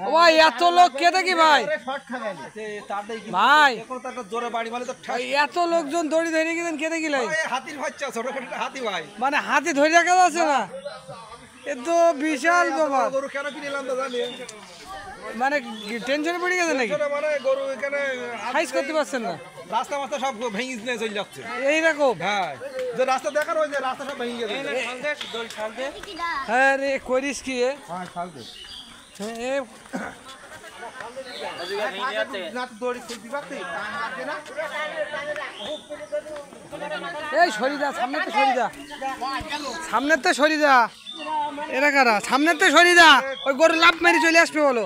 ভাই এত লোক কে দেখি ভাই ভাই এত লোকজন দড়ি ধরে গেলেন কে দেখি হাতির বাচ্চা ছোট হাতি ভাই মানে হাতি ধরে রাখা আছে না এ তো বিশাল ব্যাপার গরু কেন কিনলাম তো জানি মানে টেনশনে পড়ে গেছে নাকি মানে গরু এখানে সাইজ করতে পারছেন না রাস্তা মাস্তা সব ভেঙে নিয়ে চলে যাচ্ছে এইরকম হ্যাঁ যে রাস্তা দেখার ওই যে রাস্তা সব ভেঙে গেছে হ্যাঁ রে করিস কি এ হ্যাঁ খালতে এ এই সরিদা সামনে তো সরিদা সামনের তো সরিদা এরা কারা সামনের তো সরিদা ওই গরু লাভ মেরে চলে আসবে বলো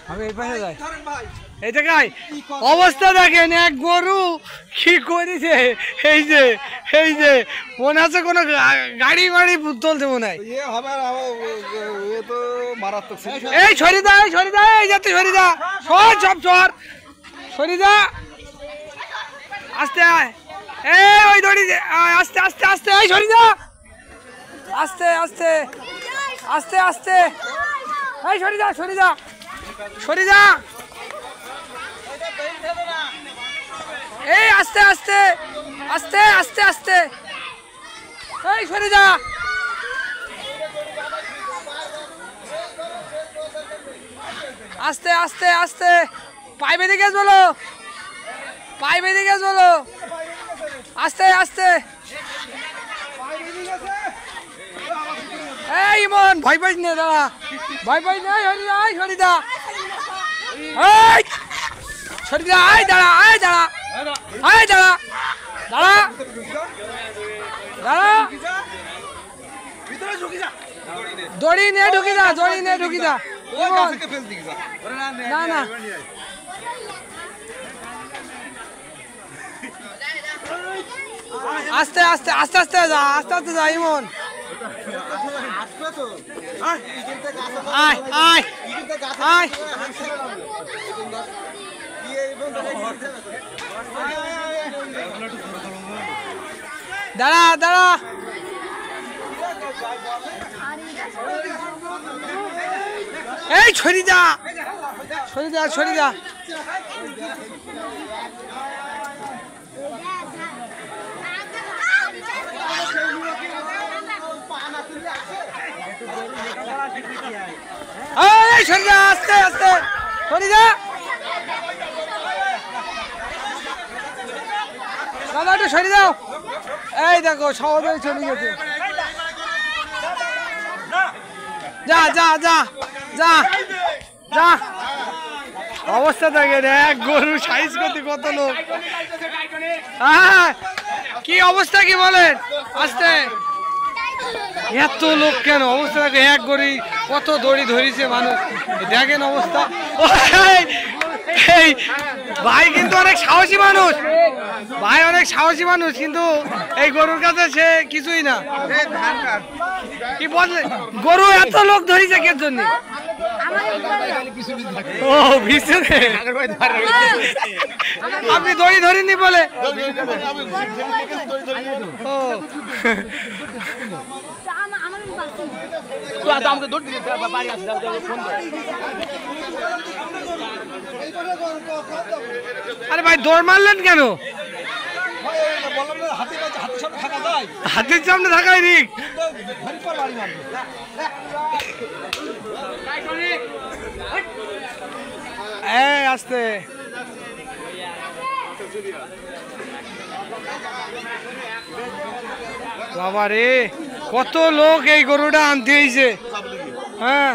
আমি এই পাশে যাই এই জায়গায় অবস্থা দেখেন এক গরু কি করেছে এই যে মনে আছে কোনো গাড়ি মাড়ি চলছে মনে হয় এই সরিদা এই যাতে সরিদা সর সব সর সরিদা আস্তে আয় এই ওই দড়ি আস্তে আস্তে আস্তে এই সরিদা আস্তে আস্তে আস্তে আস্তে এই সরিদা এই আস্তে আস্তে আস্তে আস্তে আস্তে এই সরিদা আস্তে আস্তে আস্তে পাইবে দিকে বলো আস্তে আস্তে এই ইমন ভয় পাইস না দাঁড়া ভয় পাইস না সরিদা দড়ি নিয়ে ঢুকি যা না আস্তে আস্তে যা ইমন আয় দাঁড়া এই ছড়ি যা আস্তে আস্তে ছড়ি যা দাদা একটু সরি দাও এই দেখো সহজে চলে গেছে যা অবস্থা দেখেন এক গরু সাইজ করতে কত লোক কি অবস্থা কি বলেন আস্তে এত লোক কেন অবস্থা দেখে এক গরু কত দড়ি ধরেছে মানুষ দেখেন অবস্থা এই ভাই কিন্তু অনেক সাহসী মানুষ কিন্তু এই গরুর কাছে সে কিছুই না কি বলে গরু এত লোক ধরেছে কে জন্য ও ভিতরে আপনি দড়ি ধরেননি বলে ও আরে ভাই দৌড় মারলেন কেন হাতির সামনে থাকাই রিক আস্তে বাবা রে কত লোক এই গরুটা আনতে হয়েছে হ্যাঁ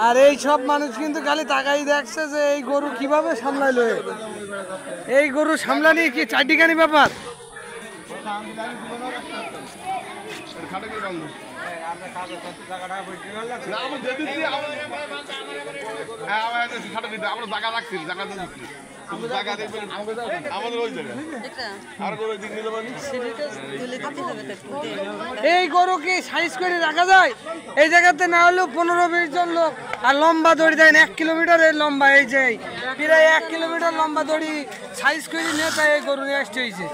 আর এই সব মানুষ কিন্তু খালি তাকাই দেখছে যে এই গরু কিভাবে সামলাইলো এই গরু সামলানি কি চারটিখানি ব্যাপার আমরা জায়গা রাখছি জায়গা আমাদের ওই জায়গা আর করে দিক নিলে মানে এই গরু কি সাইজ করে রাখা যায়? এই জায়গাতে না হলেও 15-20 জন লোক, আর লম্বা দড়ি দেন 1 কিলোমিটারের লম্বা, এই যে প্রায় 1 কিলোমিটার লম্বা দড়ি সাইজ করে নিয়ে তাই এই গরু নিয়ে আসতে হয়েছে।